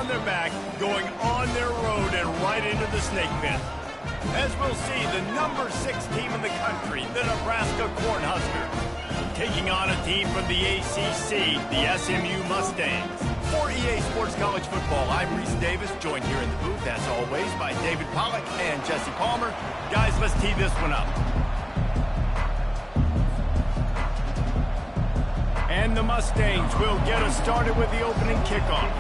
on their back, going on their road and right into the snake pit. As we'll see, the number 6 team in the country, the Nebraska Cornhuskers, taking on a team from the ACC, the SMU Mustangs. For EA Sports College Football, I'm Reese Davis, joined here in the booth, as always, by David Pollack and Jesse Palmer. Guys, let's tee this one up. And the Mustangs will get us started with the opening kickoff.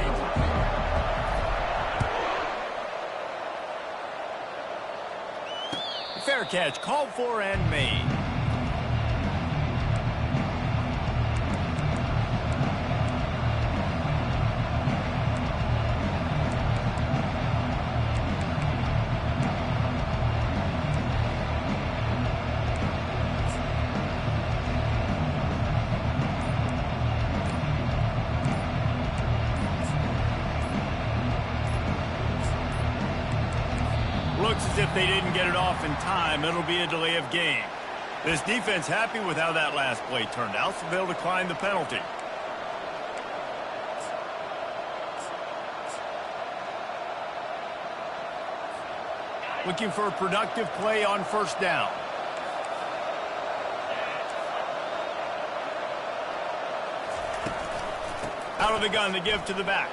Fair catch called for and made. Looks as if they didn't get it off in time. It'll be a delay of game. This defense happy with how that last play turned out, so they'll decline the penalty. Looking for a productive play on first down. Out of the gun to give to the back.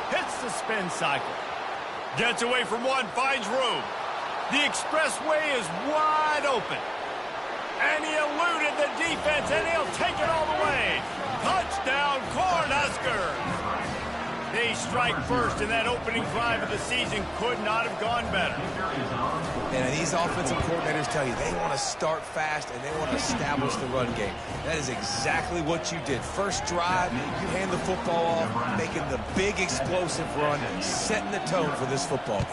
Hits the spin cycle. Gets away from one, finds room. The expressway is wide open. And he eluded the defense, and he'll take it all the way. Touchdown, Cornhuskers! They strike first, and that opening drive of the season could not have gone better. And these offensive coordinators tell you they want to start fast and they want to establish the run game. That is exactly what you did. First drive, you hand the football off, making the big explosive run, setting the tone for this football game.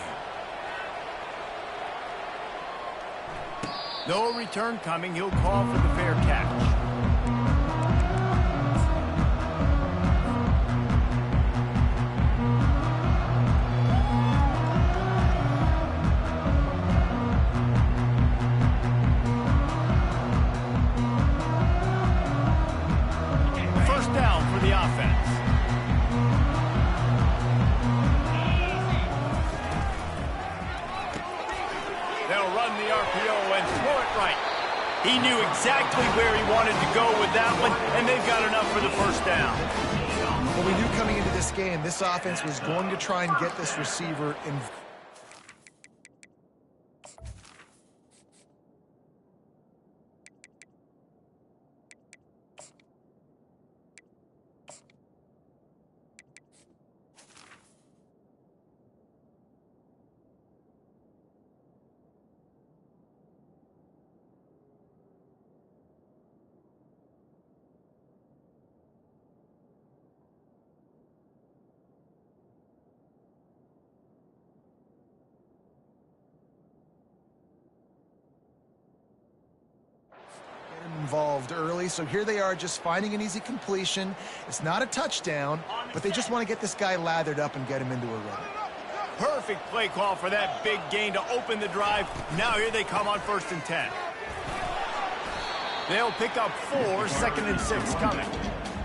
No return coming. He'll call for the fair catch. He knew exactly where he wanted to go with that one, and they've got enough for the first down. Well, we knew coming into this game, this offense was going to try and get this receiver in. Involved early, so here they are just finding an easy completion. It's not a touchdown, but they just want to get this guy lathered up and get him into a run. Perfect play call for that big gain to open the drive. Now here they come on 1st and 10. They'll pick up 4, 2nd and 6 coming.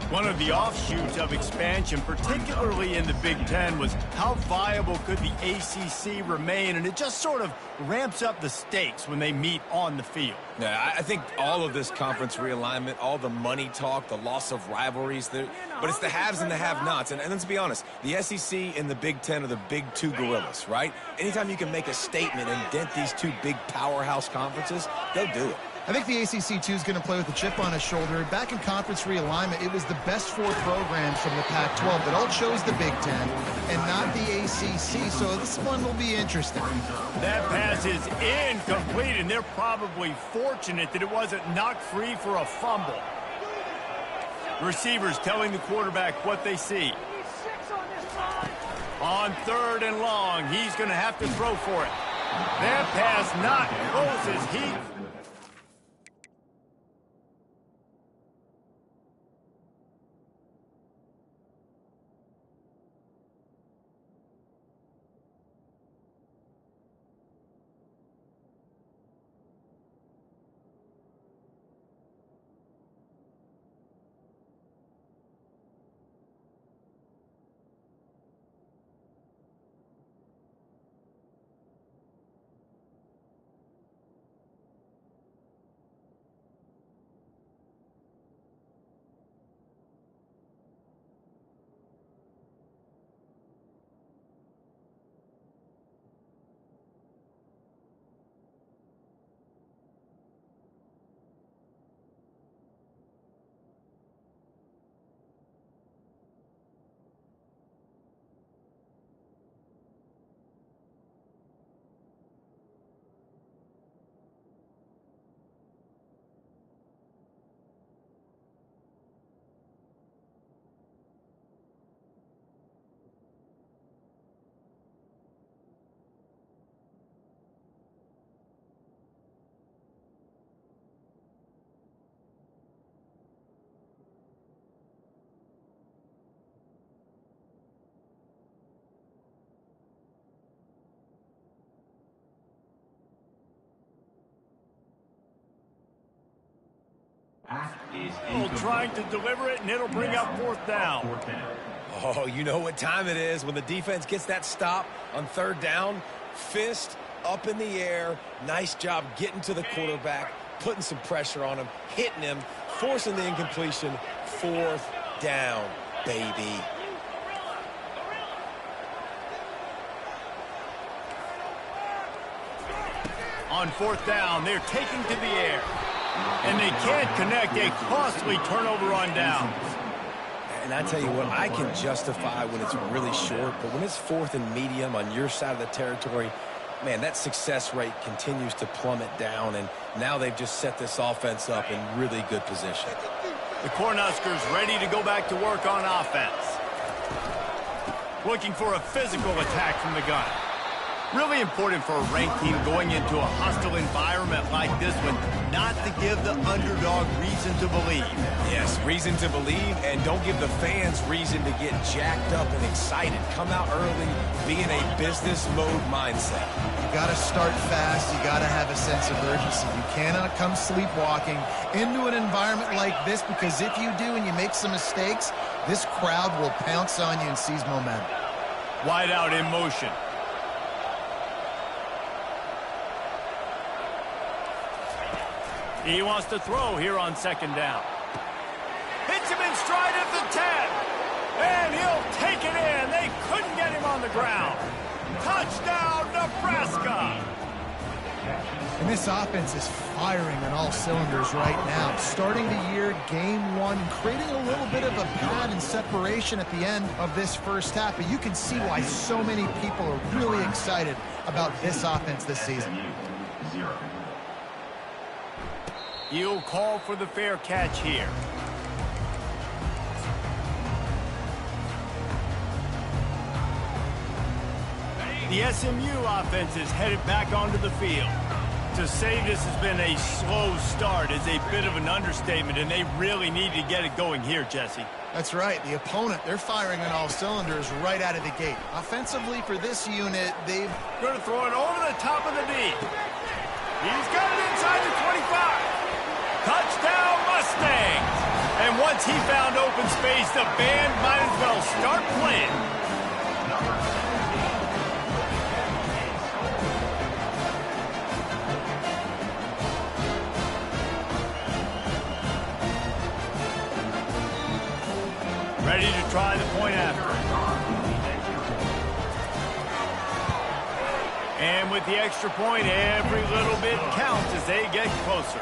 One of the offshoots of expansion, particularly in the Big Ten, was how viable could the ACC remain, and it just sort of ramps up the stakes when they meet on the field. Yeah, I think all of this conference realignment, all the money talk, the loss of rivalries, but it's the haves and the have-nots. And let's be honest, the SEC and the Big Ten are the big two gorillas, right? Anytime you can make a statement and dent these two big powerhouse conferences, they'll do it. I think the ACC, too, is going to play with a chip on his shoulder. Back in conference realignment, it was the best 4 programs from the Pac-12 that all chose the Big Ten and not the ACC, so this one will be interesting. That pass is incomplete, and they're probably fortunate that it wasn't knocked free for a fumble. Receivers telling the quarterback what they see. On 3rd and long, he's going to have to throw for it. That pass not close as he... Trying to deliver it, and it'll bring up fourth down. Oh, you know what time it is when the defense gets that stop on third down. Fist up in the air. Nice job getting to the quarterback, putting some pressure on him, hitting him, forcing the incompletion. Fourth down, baby. On fourth down, they're taking to the air. And they can't connect a costly turnover on downs. And I tell you what, I can justify when it's really short, but when it's fourth and medium on your side of the territory, man, that success rate continues to plummet down, and now they've just set this offense up in really good position. The Cornhuskers ready to go back to work on offense. Looking for a physical attack from the gun. Really important for a ranked team going into a hostile environment like this one, not to give the underdog reason to believe. Yes, reason to believe, and don't give the fans reason to get jacked up and excited. Come out early, be in a business mode mindset. You got to start fast. You got to have a sense of urgency. You cannot come sleepwalking into an environment like this, because if you do and you make some mistakes, this crowd will pounce on you and seize momentum. Wide out in motion. He wants to throw here on second down. Hits him in stride at the 10. And he'll take it in. They couldn't get him on the ground. Touchdown, Nebraska. And this offense is firing on all cylinders right now. Starting the year, game one, creating a little bit of a pad and separation at the end of this first half. But you can see why so many people are really excited about this offense this season. He'll call for the fair catch here. The SMU offense is headed back onto the field. To say this has been a slow start is a bit of an understatement, and they really need to get it going here, Jesse. That's right. The opponent, they're firing on all cylinders right out of the gate. Offensively for this unit, they've... Going to throw it over the top of the knee. He's got it inside the 25. Touchdown, Mustangs! And once he found open space, the band might as well start playing. Ready to try the point after. And with the extra point, every little bit counts as they get closer.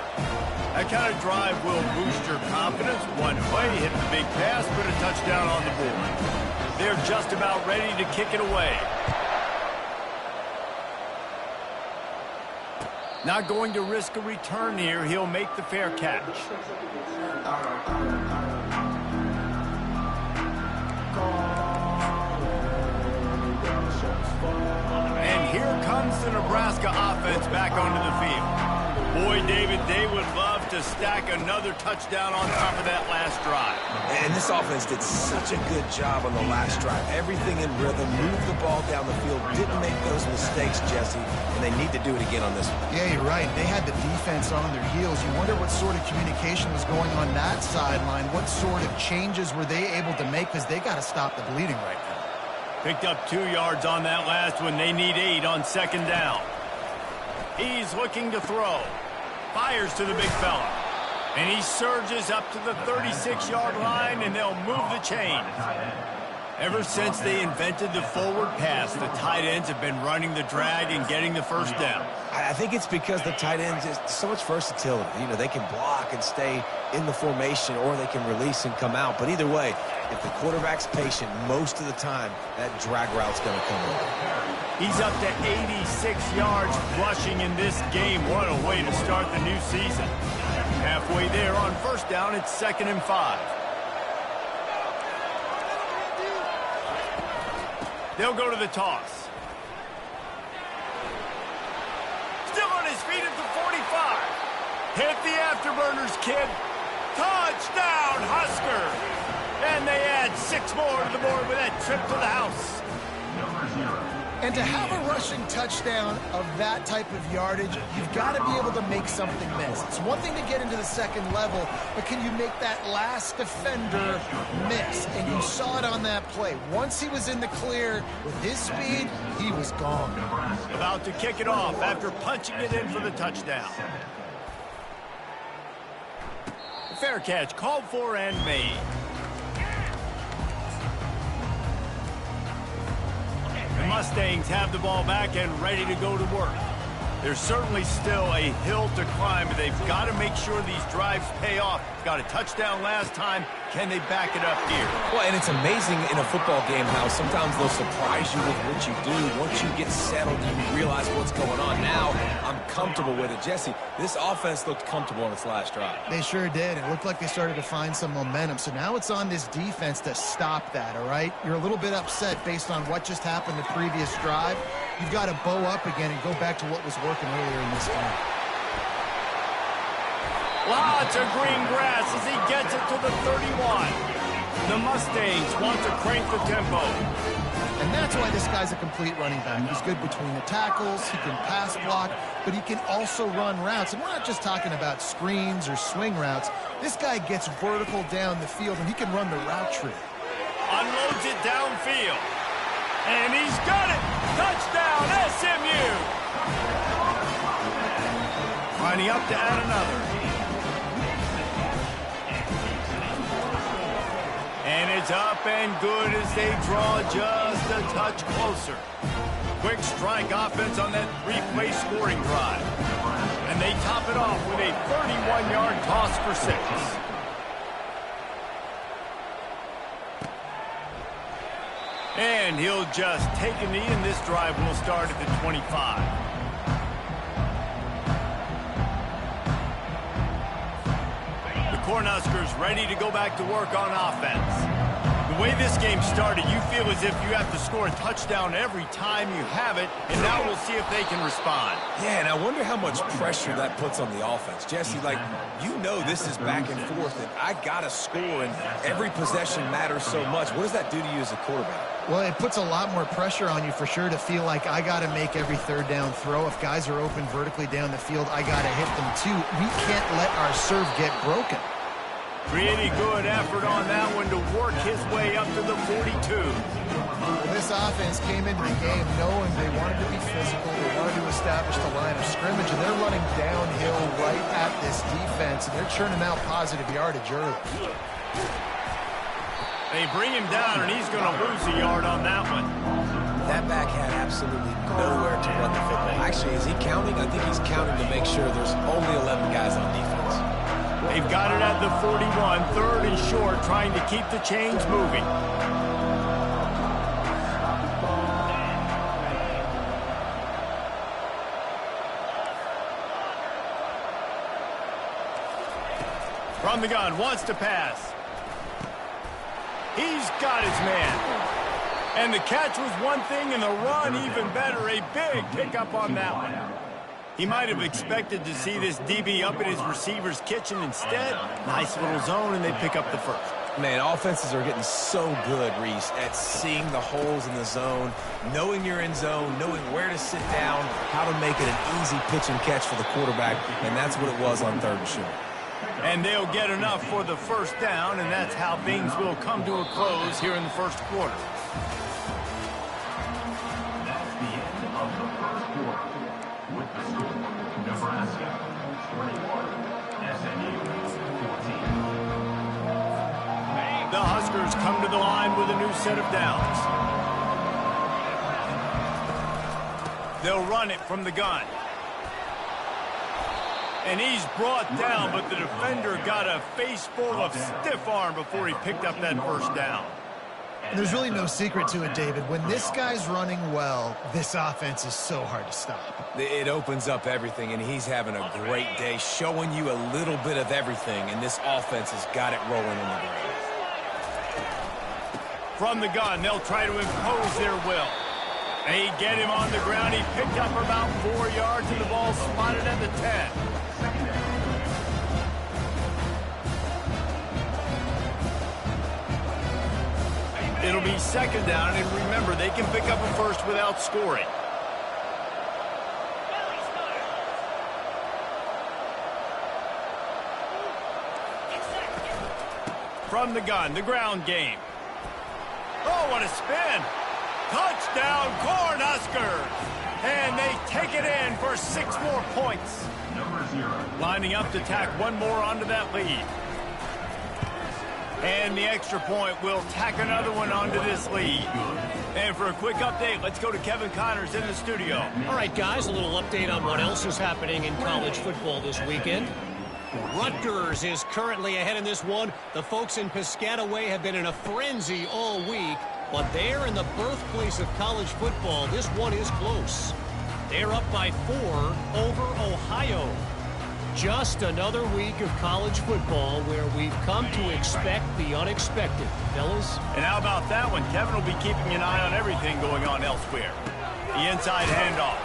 That kind of drive will boost your confidence. One play, hit the big pass, put a touchdown on the board. They're just about ready to kick it away. Not going to risk a return here. He'll make the fair catch. And here comes the Nebraska offense back onto the field. Boy, David, they would love to stack another touchdown on top of that last drive. And this offense did such a good job on the last drive. Everything in rhythm, moved the ball down the field, didn't make those mistakes, Jesse, and they need to do it again on this one. Yeah, you're right. They had the defense on their heels. You wonder what sort of communication was going on that sideline. What sort of changes were they able to make, because they got to stop the bleeding right now. Picked up 2 yards on that last one. They need 8 on second down. He's looking to throw. Fires to the big fella. And he surges up to the 36-yard line, and they'll move the chains. Ever since they invented the forward pass, the tight ends have been running the drag and getting the first down. I think it's because the tight ends is so much versatility. You know, they can block and stay in the formation, or they can release and come out. But either way, if the quarterback's patient, most of the time, that drag route's going to come over. He's up to 86 yards rushing in this game. What a way to start the new season. Halfway there on first down, it's 2nd and 5. They'll go to the toss. Still on his feet at the 45. Hit the afterburners, kid. Touchdown, Husker. And they add 6 more to the board with that trip to the house. And to have a rushing touchdown of that type of yardage, you've got to be able to make something miss. It's one thing to get into the second level, but can you make that last defender miss? And you saw it on that play. Once he was in the clear with his speed, he was gone. About to kick it off after punching it in for the touchdown. Fair catch called for and made. The Mustangs have the ball back and ready to go to work. There's certainly still a hill to climb, but they've got to make sure these drives pay off. Got a touchdown last time. Can they back it up here? Well, and it's amazing in a football game how sometimes they'll surprise you with what you do. Once you get settled, you realize what's going on. Now, I'm comfortable with it. Jesse, this offense looked comfortable on its last drive. They sure did. It looked like they started to find some momentum. So now it's on this defense to stop that, all right? You're a little bit upset based on what just happened the previous drive. You've got to bow up again and go back to what was working earlier in this game. Lots of green grass as he gets it to the 31. The Mustangs want to crank the tempo. And that's why this guy's a complete running back. He's good between the tackles, he can pass block, but he can also run routes. And we're not just talking about screens or swing routes. This guy gets vertical down the field, and he can run the route tree. Unloads it downfield. And he's got it! Touchdown, SMU! Lining up to add another. And it's up and good as they draw just a touch closer. Quick strike offense on that three-play scoring drive. And they top it off with a 31-yard toss for 6. And he'll just take a knee, and this drive will start at the 25. The Cornhuskers ready to go back to work on offense. The way this game started, you feel as if you have to score a touchdown every time you have it, and now we'll see if they can respond. Yeah, and I wonder how much pressure that puts on the offense. Jesse, like, you know this is back and forth, and I got to score, and every possession matters so much. What does that do to you as a quarterback? Well, it puts a lot more pressure on you for sure to feel like I got to make every third down throw. If guys are open vertically down the field, I got to hit them too. We can't let our serve get broken. Pretty good effort on that one to work his way up to the 42. Well, this offense came into the game knowing they wanted to be physical, they wanted to establish the line of scrimmage, and they're running downhill right at this defense, and they're churning out positive yardage early. They bring him down, and he's going to lose a yard on that one. That back had absolutely nowhere to run the football. Actually, is he counting? I think he's counting to make sure there's only 11 guys on defense. They've got it at the 41, third and short, trying to keep the chains moving. From the gun, wants to pass. He's got his man. And the catch was one thing, and the run even better. A big pickup on that one. He might have expected to see this DB up in his receiver's kitchen. Instead, nice little zone, and they pick up the first. Man, offenses are getting so good, Reese, at seeing the holes in the zone, knowing you're in zone, knowing where to sit down, how to make it an easy pitch and catch for the quarterback, and that's what it was on third and short. And they'll get enough for the first down, and that's how things will come to a close here in the first quarter. That's the end of the first quarter. With the score, Nebraska 21, SMU 14. The Huskers come to the line with a new set of downs. They'll run it from the gun. And he's brought down, but the defender got a face full of stiff arm before he picked up that first down. And there's really no secret to it, David. When this guy's running well, this offense is so hard to stop. It opens up everything, and he's having a great day, showing you a little bit of everything, and this offense has got it rolling in the ground. From the gun, they'll try to impose their will. They get him on the ground. He picked up about 4 yards, and the ball spotted at the 10. It'll be second down, and remember, they can pick up a first without scoring. From the gun, the ground game. Oh, what a spin. Touchdown, Cornhuskers. And they take it in for 6 more points. Number 0. Lining up to tack one more onto that lead. And the extra point will tack another one onto this lead. And for a quick update, let's go to Kevin Connors in the studio. All right, guys, a little update on what else is happening in college football this weekend. Rutgers is currently ahead in this one. The folks in Piscataway have been in a frenzy all week, but they're in the birthplace of college football. This one is close. They're up by 4 over Ohio. Just another week of college football where we've come to expect the unexpected, fellas. And how about that one? Kevin will be keeping an eye on everything going on elsewhere. The inside handoff.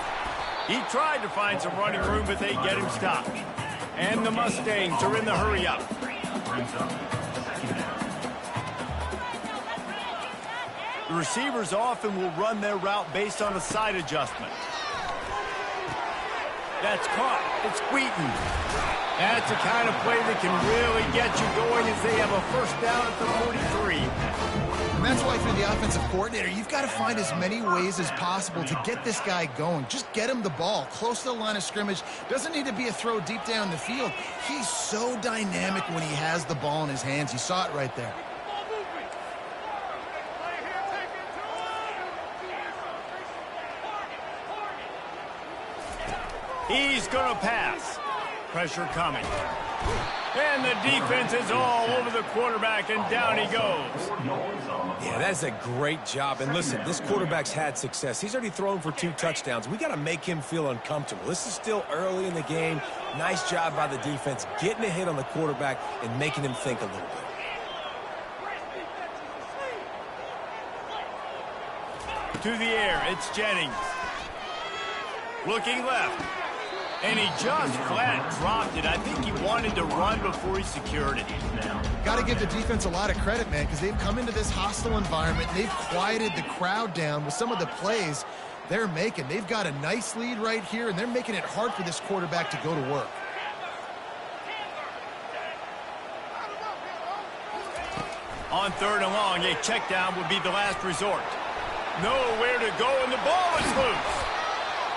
He tried to find some running room, but they get him stopped. And the Mustangs are in the hurry-up. The receivers often will run their route based on a side adjustment. That's caught. It's Wheaton. That's the kind of play that can really get you going as they have a first down at the 43. And that's why, for the offensive coordinator, you've got to find as many ways as possible to get this guy going. Just get him the ball close to the line of scrimmage. Doesn't need to be a throw deep down the field. He's so dynamic when he has the ball in his hands. You saw it right there. He's going to pass. Pressure coming. And the defense is all over the quarterback, and down he goes. Yeah, that's a great job. And listen, this quarterback's had success. He's already thrown for 2 touchdowns. We got to make him feel uncomfortable. This is still early in the game. Nice job by the defense, getting a hit on the quarterback and making him think a little bit. To the air, it's Jennings. Looking left. And he just flat dropped it. I think he wanted to run before he secured it. Got to give the defense a lot of credit, man, because they've come into this hostile environment. They've quieted the crowd down with some of the plays they're making. They've got a nice lead right here, and they're making it hard for this quarterback to go to work. On 3rd and long, a check down would be the last resort. Nowhere to go, and the ball is loose.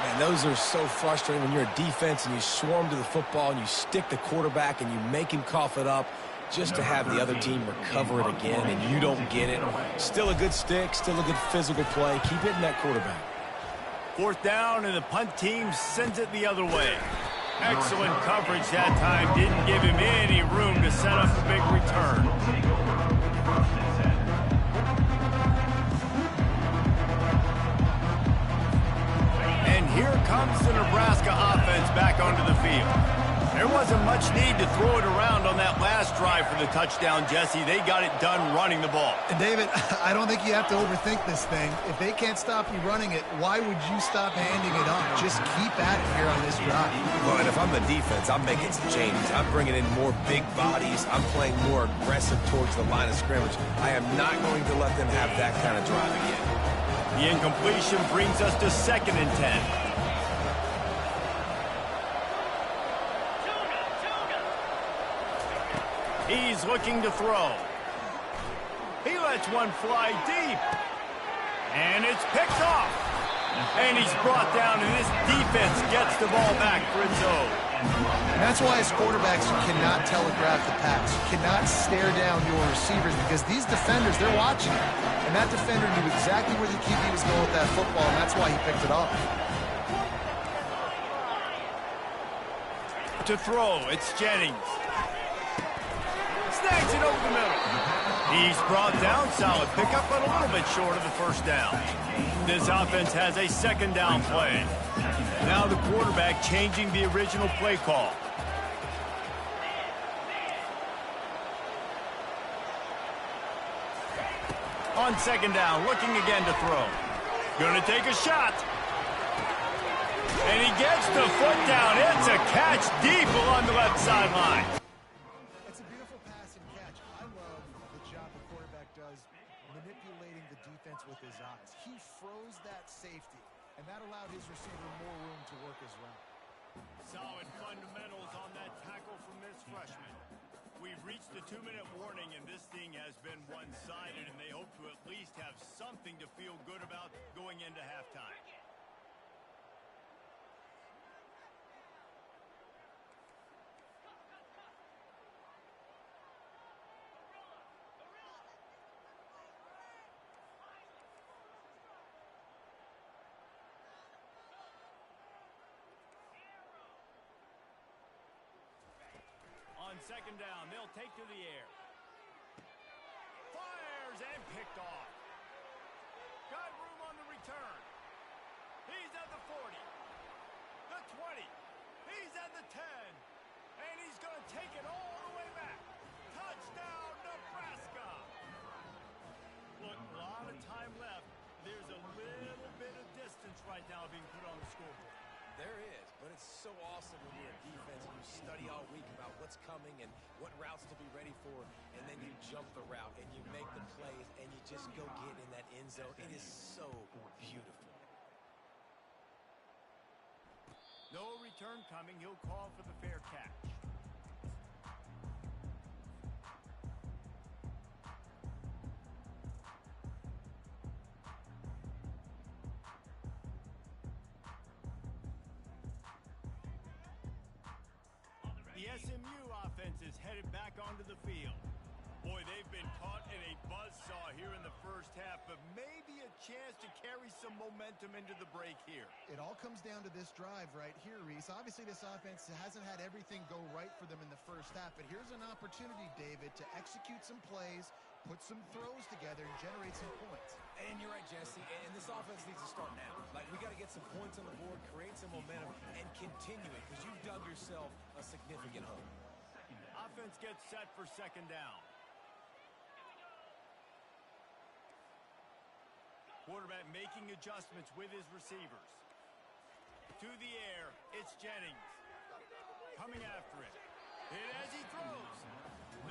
Man, those are so frustrating when you're a defense and you swarm to the football and you stick the quarterback and you make him cough it up just to have the other team recover it again and you don't get it. Still a good stick, still a good physical play. Keep hitting that quarterback. 4th down, and the punt team sends it the other way. Excellent coverage that time. Didn't give him any room to set up a big return. And here comes the Nebraska offense back onto the field. There wasn't much need to throw it around on that last drive for the touchdown, Jesse. They got it done running the ball. And, David, I don't think you have to overthink this thing. If they can't stop you running it, why would you stop handing it off? Just keep at it here on this drive. Well, and if I'm the defense, I'm making some changes. I'm bringing in more big bodies. I'm playing more aggressive towards the line of scrimmage. I am not going to let them have that kind of drive again. The incompletion brings us to 2nd and 10. He's looking to throw. He lets one fly deep. And it's picked off. And he's brought down, and this defense gets the ball back for its own. And that's why as quarterbacks, you cannot telegraph the pass. You cannot stare down your receivers because these defenders, they're watching it. And that defender knew exactly where the QB was going with that football, and that's why he picked it off. To throw, it's Jennings. Snags it over the middle. He's brought down, solid pickup, but a little bit short of the first down. This offense has a 2nd down play. Now the quarterback changing the original play call. On 2nd down, looking again to throw. Gonna take a shot. And he gets the foot down. It's a catch deep along the left sideline. It's a beautiful pass and catch. I love the job the quarterback does manipulating that safety, and that allowed his receiver more room to work as well. Solid fundamentals on that tackle from this freshman. We've reached the 2-minute warning, and this thing has been one-sided, and they hope to at least have something to feel good about going into halftime. On second down, they'll take to the air. Fires and picked off. Got room on the return. He's at the 40. The 20. He's at the 10. And he's going to take it all the way back. Touchdown, Nebraska. Look, a lot of time left. There's a little bit of distance right now being put on the scoreboard. There is, but it's so awesome when you're a defense and you study all week about what's coming and what routes to be ready for, and then you jump the route and you make the plays and you just go get in that end zone. It is so beautiful. No return coming. He'll call for the fair catch. The SMU offense is headed back onto the field. Boy, they've been caught in a buzzsaw here in the first half, but maybe a chance to carry some momentum into the break here. It all comes down to this drive right here, Reese. Obviously, this offense hasn't had everything go right for them in the first half, but here's an opportunity, David, to execute some plays, put some throws together, and generate some points. And you're right, Jesse, and this offense needs to start now. Like, we got to get some points on the board, create some momentum, and continue it, because you've dug yourself a significant hole. Offense gets set for second down. Quarterback making adjustments with his receivers. To the air, it's Jennings. Coming after it. Hit as he throws.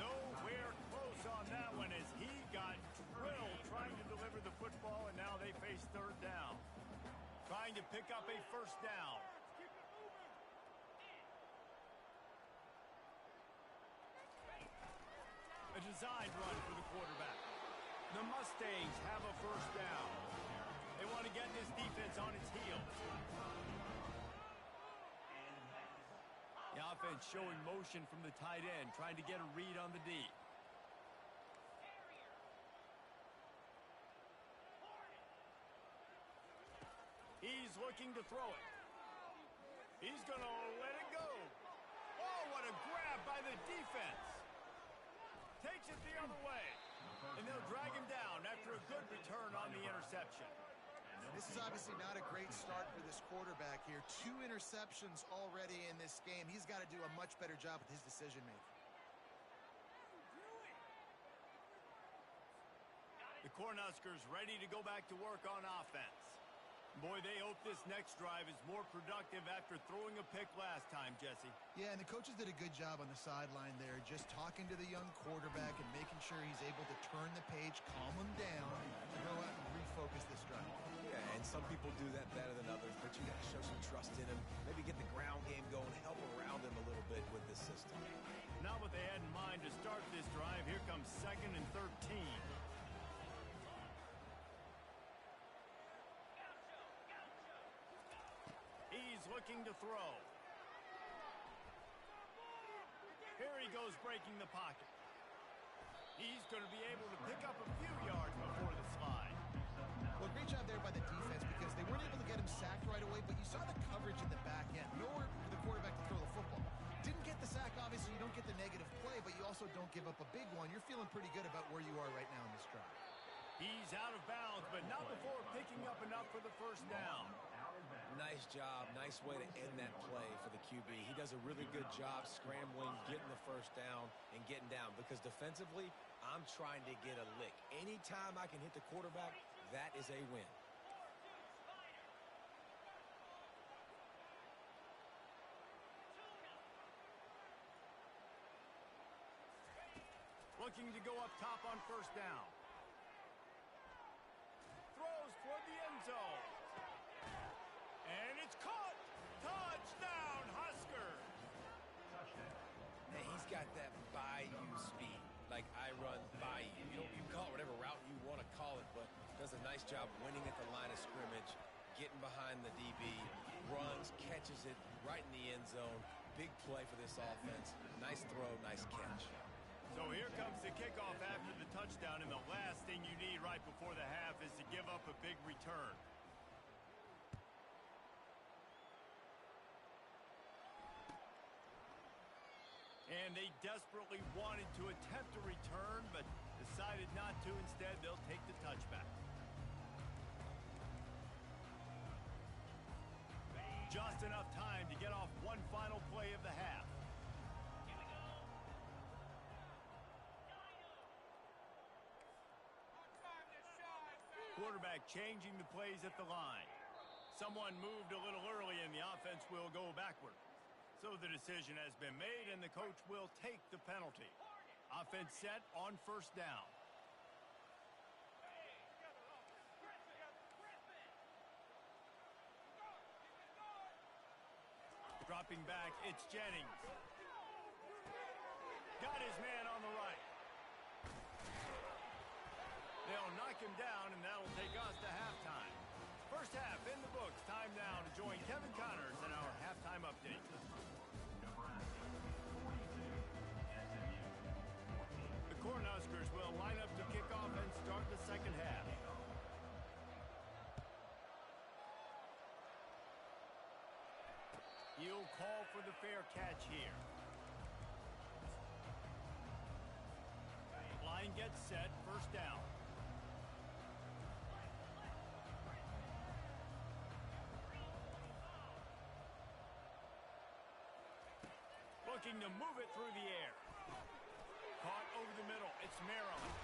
Nowhere close on that one as he got drilled trying to deliver the football, and now they face third down. Trying to pick up a first down. A design run for the quarterback. The Mustangs have a first down. They want to get this defense on its heels. The offense showing motion from the tight end, trying to get a read on the D. He's looking to throw it. He's going to let it go. Oh, what a grab by the defense. Takes it the other way. And they'll drag him down after a good return on the interception. This is obviously not a great start for this quarterback here. 2 interceptions already in this game. He's got to do a much better job with his decision-making. The Cornhuskers ready to go back to work on offense. Boy, they hope this next drive is more productive after throwing a pick last time, Jesse. Yeah, and the coaches did a good job on the sideline there, just talking to the young quarterback and making sure he's able to turn the page, calm him down, and go out and refocus this drive. Yeah, and some people do that better than others, but you got to show some trust in him, maybe get the ground game going, help around him a little bit with this system. Not what they had in mind to start this drive. Here comes 2nd and 13. He's looking to throw. Here he goes breaking the pocket. He's going to be able to pick up a few yards before the slide. Well, great job there by the defense because they weren't able to get him sacked right away, but you saw the coverage in the back end. Nowhere for the quarterback to throw the football. Didn't get the sack, obviously. You don't get the negative play, but you also don't give up a big one. You're feeling pretty good about where you are right now in this drive. He's out of bounds, but not before picking up enough for the first down. Nice job. Nice way to end that play for the QB. He does a really good job scrambling, getting the first down, and getting down. Because defensively, I'm trying to get a lick. Anytime I can hit the quarterback, that is a win. Looking to go up top on first down. Throws toward the end zone. It's caught! Touchdown, Husker! Hey, he's got that bayou speed, like I run bayou. You can call it whatever route you want to call it, but does a nice job winning at the line of scrimmage, getting behind the DB, runs, catches it right in the end zone. Big play for this offense. Nice throw, nice catch. So here comes the kickoff after the touchdown, and the last thing you need right before the half is to give up a big return. And they desperately wanted to attempt a return, but decided not to. Instead, they'll take the touchback. Just enough time to get off one final play of the half. Quarterback changing the plays at the line. Someone moved a little early, and the offense will go backward. So the decision has been made, and the coach will take the penalty. Offense set on first down. Dropping back, it's Jennings. Got his man on the right. They'll knock him down, and that'll take us to halftime. First half in the books. Time now to join Kevin Connors in our halftime update. The Cornhuskers will line up to kick off and start the second half. He'll call for the fair catch here. Line gets set, first down. Looking to move it through the air. Caught over the middle. It's Maryland.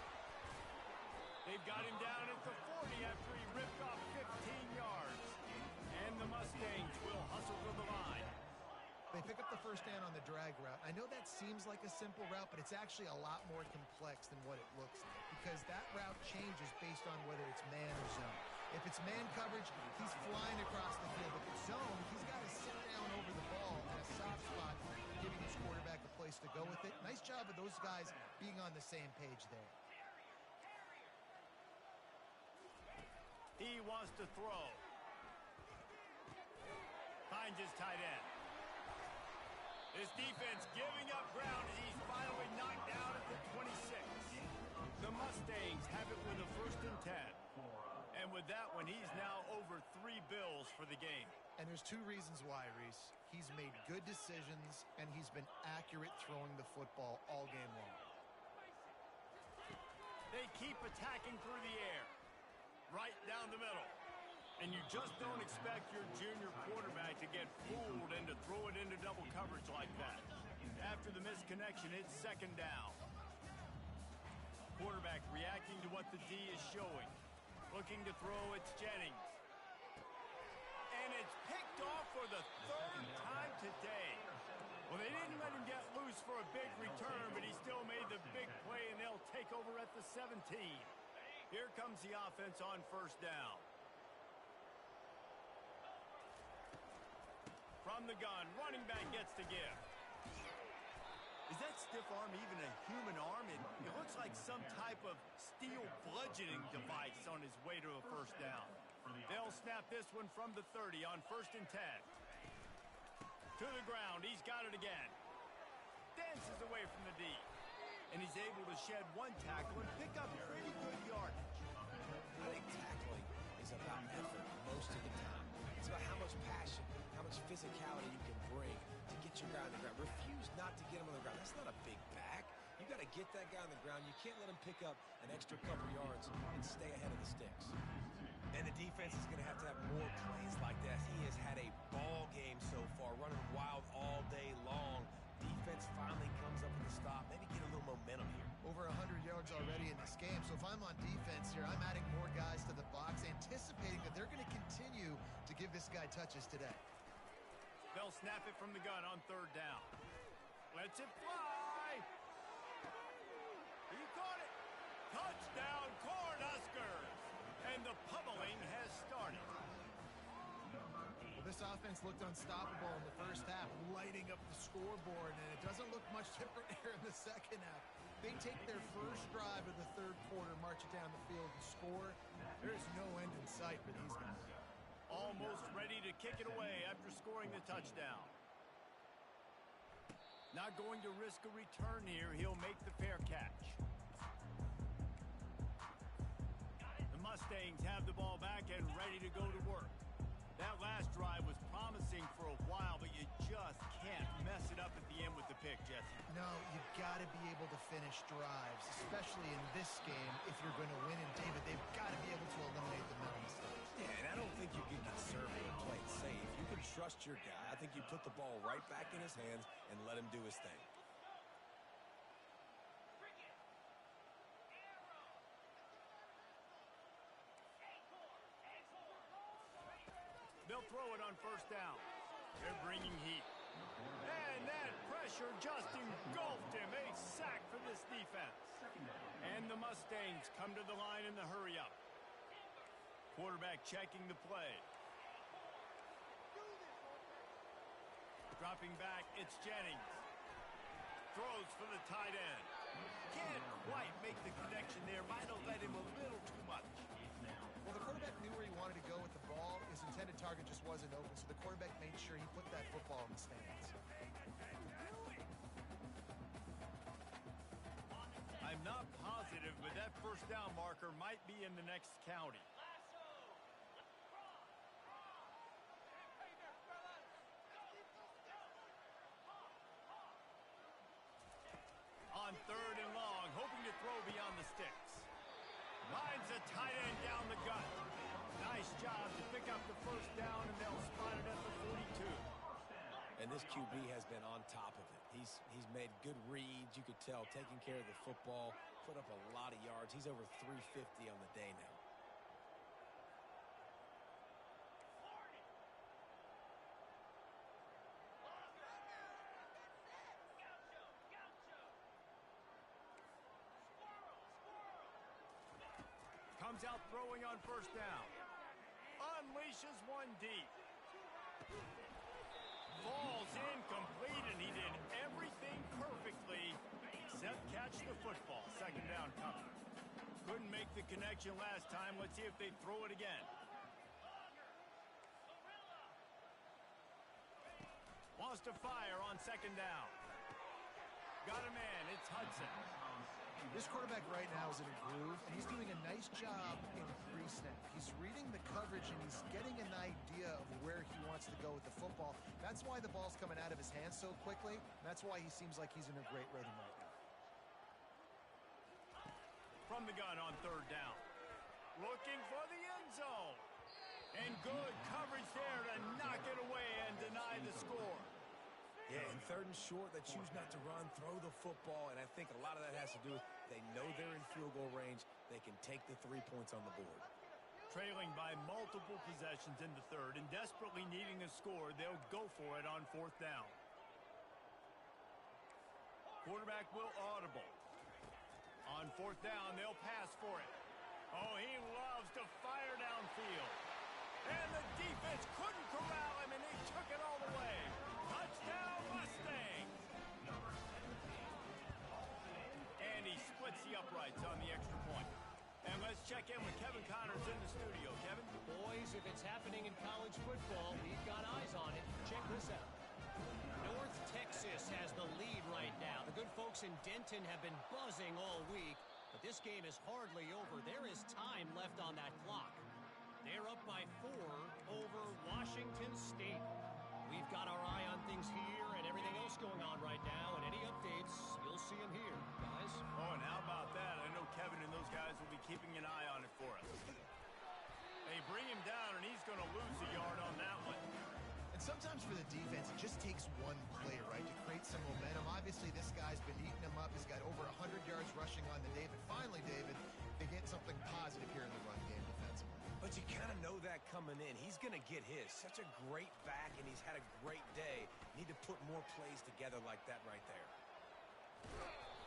They've got him down at the 40 after he ripped off 15 yards. And the Mustangs will hustle to the line. They pick up the first down on the drag route. I know that seems like a simple route, but it's actually a lot more complex than what it looks like, because that route changes based on whether it's man or zone. If it's man coverage, he's flying across the field. If it's zone, he's got to sit down over the ball in a soft spot, giving his quarterback a place to go with it. Nice job of those guys being on the same page there. He wants to throw. Finds his tight end. This defense giving up ground as he's finally knocked down at the 26. The Mustangs have it with a 1st and 10. And with that one, he's now over 3 bills for the game. And there's 2 reasons why, Reese. He's made good decisions, and he's been accurate throwing the football all game long. They keep attacking through the air. Right down the middle. And you just don't expect your junior quarterback to get fooled and to throw it into double coverage like that. After the misconnection, it's second down. Quarterback reacting to what the D is showing. Looking to throw, it's Jennings. And it's picked off for the 3rd time today. Well, they didn't let him get loose for a big return, but he still made the big play, and they'll take over at the 17. Here comes the offense on first down. From the gun, running back gets to give. Is that stiff arm even a human arm? It looks like some type of steel bludgeoning device on his way to a first down. They'll snap this one from the 30 on 1st and 10. To the ground, he's got it again. Dances away from the D. And he's able to shed 1 tackle and pick up pretty good yardage. I think tackling is about effort most of the time. It's about how much passion, how much physicality you can bring to get your guy on the ground. Refuse not to get him on the ground. That's not a big back. You got to get that guy on the ground. You can't let him pick up an extra couple yards and stay ahead of the sticks. And the defense is going to have more plays like that. He has had a ball game so far, running wild all day long. Defense finally comes up with a stop. Maybe get a little momentum here. Over 100 yards already in this game. So if I'm on defense here, I'm adding more guys to the box, anticipating that they're going to continue to give this guy touches today. They'll snap it from the gun on 3rd down. Lets it fly. He caught it. Touchdown, Cornhuskers. And the pummeling has started. Well, this this offense looked unstoppable in the first half, lighting up the scoreboard, and it doesn't look much different here in the second half. They take their first drive of the third quarter, march it down the field and score. There's no end in sight for these guys. Almost ready to kick it away after scoring the touchdown. Not going to risk a return here. He'll make the fair catch. The Mustangs have the ball back and ready to go to work. That last drive was promising for a while, but you just can't mess it up at the end with the pick, Jesse. No, you've got to be able to finish drives, especially in this game. If you're going to win, and David, they've got to be able to eliminate the mental mistakes. Yeah, and I don't think you can conservative and play it safe. You can trust your guy. I think you put the ball right back in his hands and let him do his thing. They'll throw it on first down. They're bringing heat. And that pressure just engulfed him. A sack for this defense. And the Mustangs come to the line in the hurry-up. Quarterback checking the play. Dropping back, it's Jennings. Throws for the tight end. Can't quite make the connection there. Might have let him a little too much. Well, the quarterback knew where he wanted to go with the ball. His intended target just wasn't open, so the quarterback made sure he put that football in the stands. I'm not positive, but that first down marker might be in the next county. On third and long, hoping to throw beyond the sticks. Lines a tight end down the gut. Nice job to pick up the first down, and they'll spot it at the 42. And this QB has been on top of it. He's made good reads. You could tell, taking care of the football, put up a lot of yards. He's over 350 on the day now. Comes out throwing on first down. Unleashes one deep. Falls incomplete, and he did everything perfectly except catch the football. Second down coming. Couldn't make the connection last time. Let's see if they throw it again. Wants to fire on second down. Got a man. It's Hudson. This quarterback right now is in a groove, and he's doing a nice job in pre-snap. He's reading the coverage, and he's getting an idea of where he wants to go with the football. That's why the ball's coming out of his hands so quickly. That's why he seems like he's in a great rhythm right now. From the gun on third down. Looking for the end zone. And good coverage there to knock it away and deny the score. Yeah, in third and short, they choose not to run, throw the football, and I think a lot of that has to do with they know they're in field goal range. They can take the 3 points on the board. Trailing by multiple possessions in the third and desperately needing a score, they'll go for it on fourth down. Quarterback will audible. On fourth down, they'll pass for it. Oh, he loves to fire downfield. And the defense couldn't corral him, and they took it all the way. Touchdown, Mustangs! And he splits the uprights on the extra point. And let's check in with Kevin Connors in the studio. Kevin? Boys, if it's happening in college football, we've got eyes on it. Check this out. North Texas has the lead right now. The good folks in Denton have been buzzing all week, but this game is hardly over. There is time left on that clock. They're up by 4 over Washington State. We've got our eye on things here and everything else going on right now, and any updates, you'll see them here, guys. Oh, and how about that? I know Kevin and those guys will be keeping an eye on it for us. They bring him down, and he's going to lose a yard on that one. And sometimes for the defense, it just takes one play, right, to create some momentum. Obviously, this guy's been eating him up. He's got over 100 yards rushing on the day. But finally, David, they get something positive here in the run game defensively. But you kind of know that coming in. He's going to get his. Such a great back, and he's had a great day. Need to put more plays together like that right there.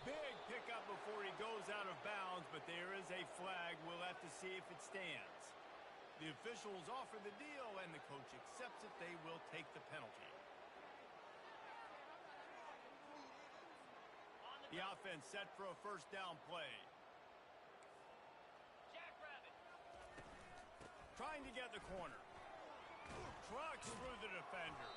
Big pickup before he goes out of bounds, but there is a flag. We'll have to see if it stands. The officials offer the deal, and the coach accepts it. They will take the penalty. The offense set for a first down play. Trying to get the corner. Trucks through the defender.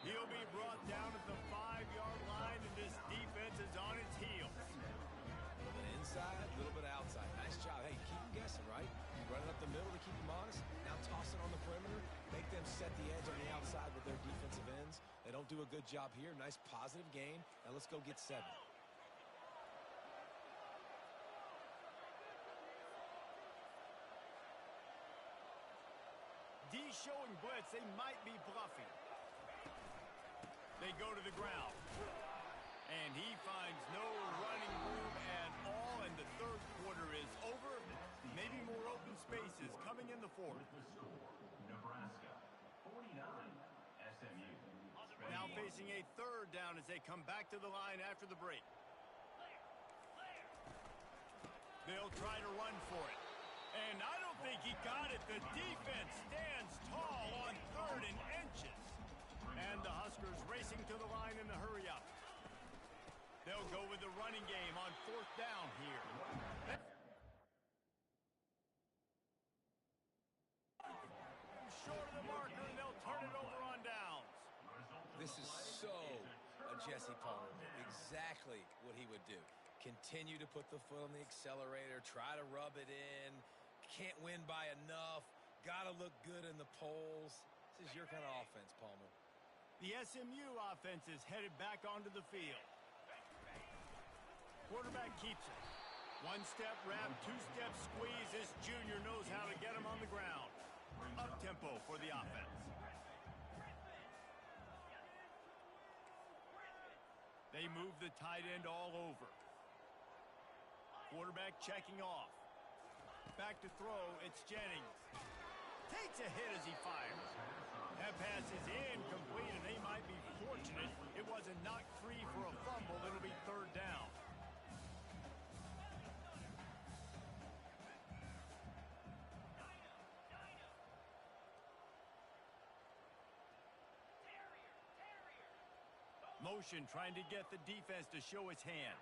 He'll be brought down at the 5-yard line, and this defense is on its heels. A little bit inside, a little bit outside. Nice job. Hey, keep them guessing, right? Running up the middle to keep them honest. Now toss it on the perimeter. Make them set the edge on the outside with their defensive ends. They don't do a good job here. Nice positive game. Now let's go get 7. D showing blitz. They might be bluffing. They go to the ground. And he finds no running room at all, and the third quarter is over. Maybe more open spaces coming in the fourth. With the score, Nebraska 49, SMU. Now facing a third down as they come back to the line after the break. They'll try to run for it. And I don't think he got it. The defense stands tall on 3rd and inches. And the Huskers racing to the line in the hurry up. They'll go with the running game on 4th down here. Short of the marker, and they'll turn it over on downs. This is so a Jesse Palmer. Exactly what he would do. Continue to put the foot on the accelerator, try to rub it in. Can't win by enough. Got to look good in the polls. This is your kind of offense, Palmer. The SMU offense is headed back onto the field. Quarterback keeps it. 1-step wrap, 2-step squeeze. This junior knows how to get him on the ground. Up-tempo for the offense. They move the tight end all over. Quarterback checking off. Back to throw, it's Jennings. Takes a hit as he fires. That pass is incomplete, and they might be fortunate it wasn't knocked free for a fumble. It'll be 3rd down. Motion trying to get the defense to show its hand.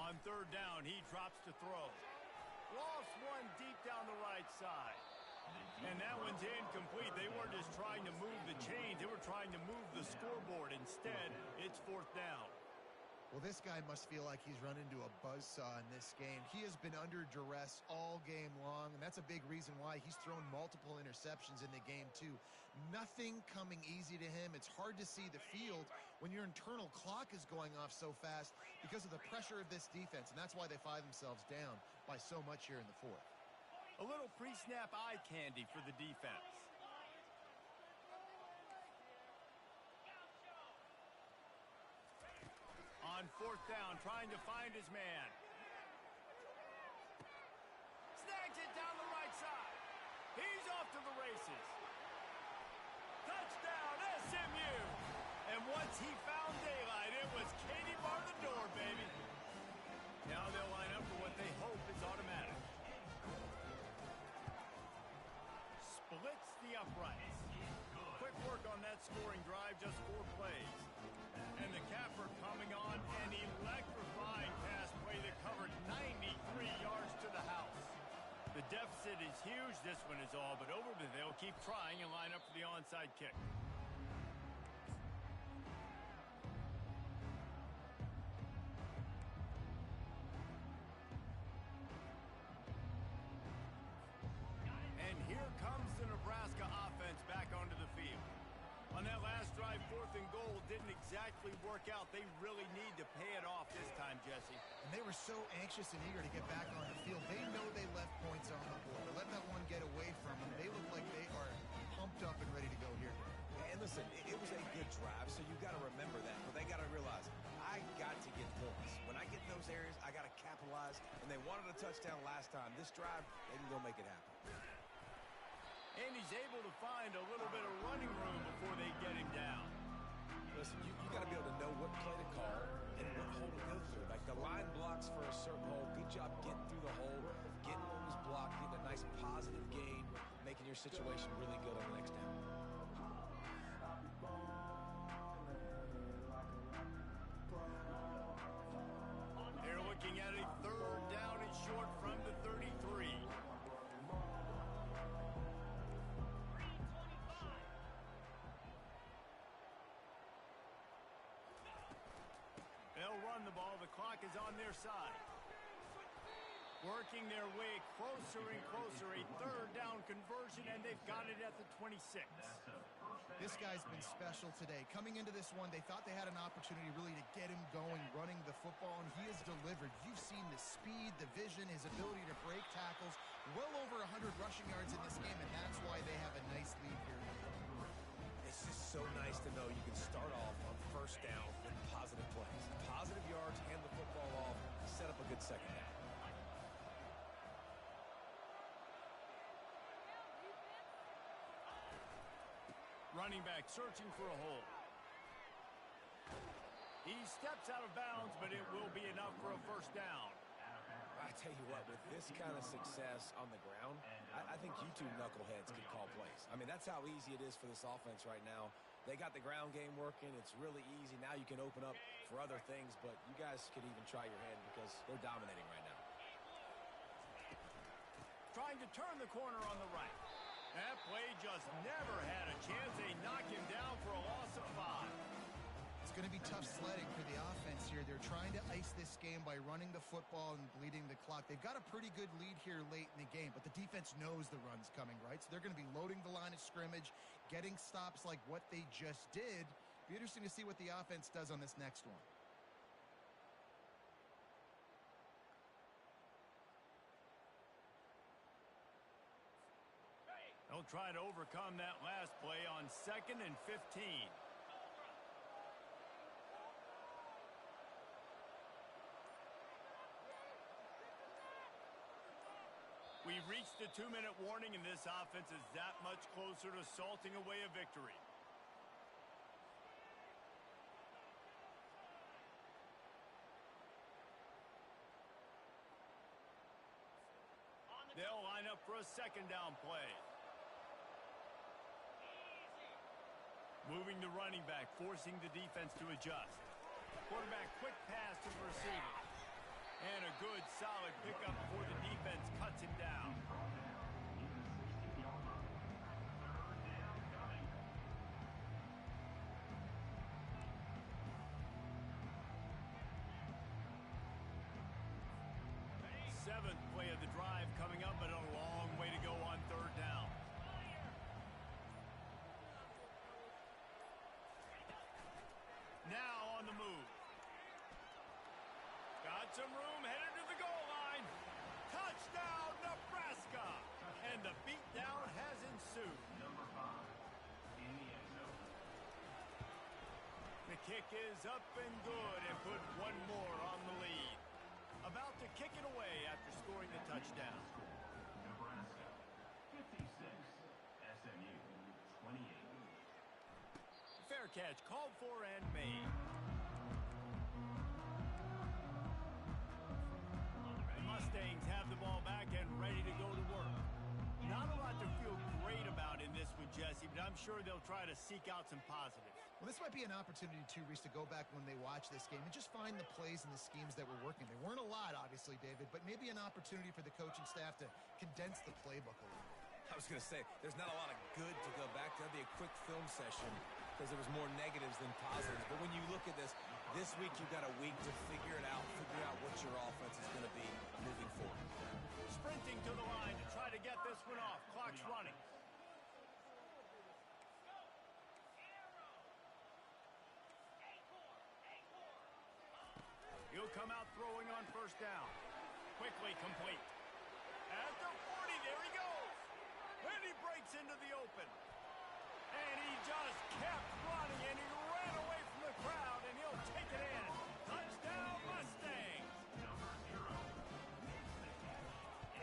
On 3rd down, he drops to throw. Lost one deep down the right side. And that one's incomplete. They weren't just trying to move the chains. They were trying to move the scoreboard. Instead, it's 4th down. Well, this guy must feel like he's run into a buzzsaw in this game. He has been under duress all game long, and that's a big reason why he's thrown multiple interceptions in the game, too. Nothing coming easy to him. It's hard to see the field when your internal clock is going off so fast because of the pressure of this defense, and that's why they find themselves down by so much here in the 4th. A little pre-snap eye candy for the defense. On 4th down, trying to find his man. Snags it down the right side. He's off to the races. Touchdown, SMU! And once he found daylight, it was Katie bar the door, baby. Now they'll line up for what they hope is automatic. Splits the uprights. Quick work on that scoring drive, just 4 plays. And the capper coming on, an electrifying pass play that covered 93 yards to the house. The deficit is huge. This one is all but over, but they'll keep trying and line up for the onside kick. And here comes the Nebraska offense back onto the field. On that last drive, 4th and goal didn't exactly work out. They really need to pay it off this time, Jesse. And they were so anxious and eager to get back on the field. They know they left points on the board. To let that one get away from them, they look like they are pumped up and ready to go here. And listen, it was a good drive, so you got to remember that. But they got to realize, I got to get points. When I get in those areas, I got to capitalize. And they wanted a touchdown last time. This drive, they can go make it happen. And he's able to find a little bit of running room before they get him down. Listen, you got to be able to know what play to call and what hole to go through. Like the line blocks for a certain hole. Good job getting through the hole, getting what was blocked, getting a nice positive gain, making your situation really good on the next down. They're looking at a third down and short from the 33. They'll run the ball. The clock is on their side. Working their way closer and closer. A third down conversion, and they've got it at the 26. This guy's been special today. Coming into this one, they thought they had an opportunity really to get him going, running the football, and he has delivered. You've seen the speed, the vision, his ability to break tackles. Well over 100 rushing yards in this game, and that's why they have a nice lead here. It's just so nice to know you can start off on first down with positive plays. Positive yards, hand the football off, set up a good second down. Running back searching for a hole. He steps out of bounds, but it will be enough for a first down. I tell you what, with this kind of success on the ground, I think you two knuckleheads could call plays. I mean, that's how easy it is for this offense right now. They got the ground game working. It's really easy. Now you can open up for other things, but you guys could even try your hand because they're dominating right now. Trying to turn the corner on the right. That play just never had a chance. They knock him down for a loss of 5. It's going to be tough sledding for the offense here. They're trying to ice this game by running the football and bleeding the clock. They've got a pretty good lead here late in the game, but the defense knows the run's coming, right? So they're going to be loading the line of scrimmage, getting stops like what they just did. Be interesting to see what the offense does on this next one. They'll try to overcome that last play on 2nd and 15. We've reached the 2-minute warning, and this offense is that much closer to salting away a victory. They'll line up for a second down play. Moving the running back, forcing the defense to adjust. Quarterback quick pass to the receiver. And a good, solid pickup before the defense cuts him down. Seventh play of the drive coming up, but a long way to go on third down. Now on the move. Got some room, headed to the goal line. Touchdown, Nebraska! And the beatdown has ensued. Number 5 in the end zone. The kick is up and good and put one more on the lead. About to kick it away after scoring the touchdown. Nebraska 56, SMU 28. Fair catch called for and made. The Mustangs have the ball back and ready to go to work. Not a lot to feel great about in this one, Jesse, but I'm sure they'll try to seek out some positives. Well, this might be an opportunity, too, Reese, to go back when they watch this game and just find the plays and the schemes that were working. There weren't a lot, obviously, David, but maybe an opportunity for the coaching staff to condense the playbook a little. I was going to say, there's not a lot of good to go back to. That'd be a quick film session because there was more negatives than positives. But when you look at this week you've got a week to figure it out, figure out what your offense is going to be moving forward. Sprinting to the line to try to get this one off. Clock's running. He'll come out throwing on first down. Quickly complete. At the 40, there he goes. And he breaks into the open. And he just kept running, and he ran away from the crowd, and he'll take it in. Touchdown, Mustangs.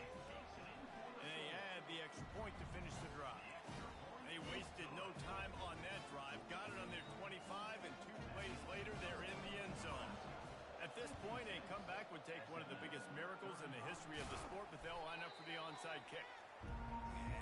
And they add the extra point to finish the drive. They wasted no time on that drive. Got it on their 25 and 2 point, a comeback would take one of the biggest miracles in the history of the sport, but they'll line up for the onside kick.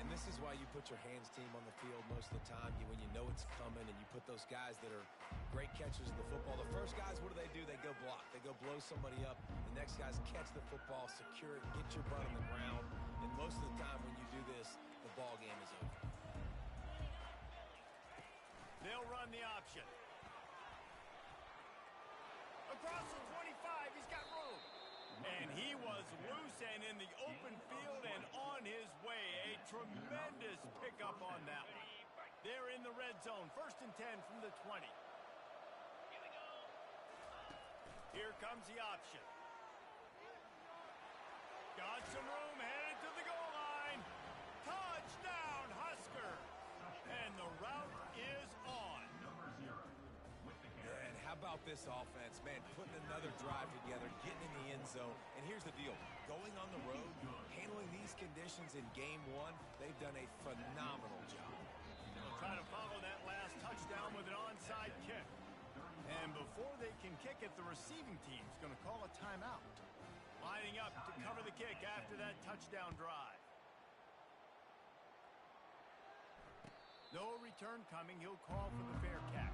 And this is why you put your hands team on the field most of the time, when you know it's coming, and you put those guys that are great catchers of the football. The first guys, what do? They go block. They go blow somebody up. The next guys catch the football, secure it, get your butt on the ground. And most of the time when you do this, the ball game is over. They'll run the option. Across the 25, he's got room. And he was loose and in the open field and on his way. A tremendous pickup on that one. They're in the red zone. 1st and 10 from the 20. Here comes the option. Got some room, headed to the goal line. Touchdown, Husker. And the route is on. Number 0. And how about this offense, man, putting another drive together, getting in the end zone. And here's the deal. Going on the road, handling these conditions in game 1, they've done a phenomenal job. They'll try to follow that last touchdown with an onside kick. And before they can kick it, the receiving team's going to call a timeout. Lining up to cover the kick after that touchdown drive. No return coming. He'll call for the fair catch.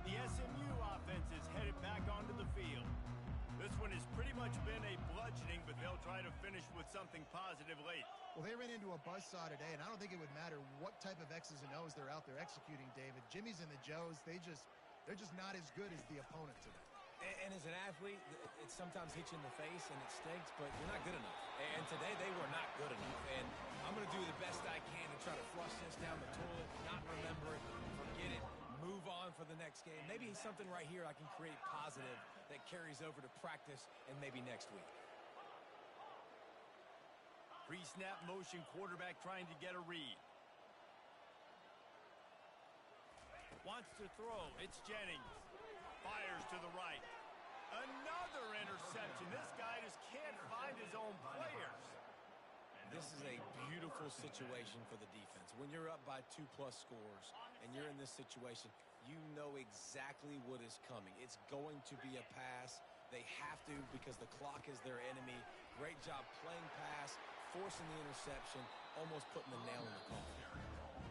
The SMU offense is headed back onto the field. This one has pretty much been a bludgeoning, but they'll try to finish with something positive late. Well, they ran into a buzzsaw today, and I don't think it would matter what type of X's and O's they're out there executing, David. Jimmy's and the Joes, they're just not as good as the opponent today. And as an athlete, it sometimes hits you in the face and it stinks, but you're not good enough. And today they were not good enough. And I'm going to do the best I can to try to flush this down the toilet, not remember it, forget it, move on for the next game. Maybe something right here I can create positive that carries over to practice and maybe next week. Pre-snap motion, quarterback trying to get a read. Wants to throw. It's Jennings. Fires to the right. Another interception. This guy just can't find his own players. This is a beautiful situation for the defense. When you're up by 2+ scores and you're in this situation, you know exactly what is coming. It's going to be a pass. They have to because the clock is their enemy. Great job playing pass, forcing the interception, almost putting the nail in the coffin.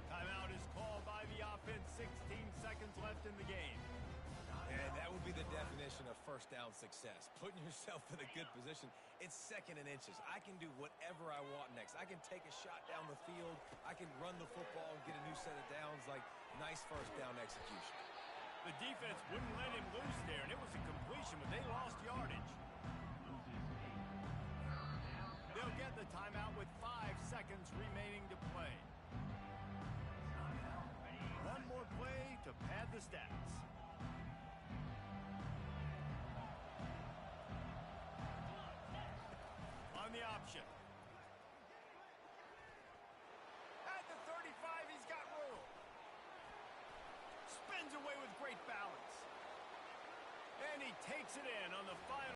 Timeout is called by the offense. 16 seconds left in the game. And that would be the definition of first down success. Putting yourself in a good position. It's 2nd and inches. I can do whatever I want next. I can take a shot down the field. I can run the football and get a new set of downs. Like, nice first down execution. The defense wouldn't let him loose there, and it was a completion, but they lost yardage. They'll get the timeout with 5 seconds remaining to play. One more play to pad the stats. On the option. At the 35, he's got room. Spins away with great balance. And he takes it in on the final.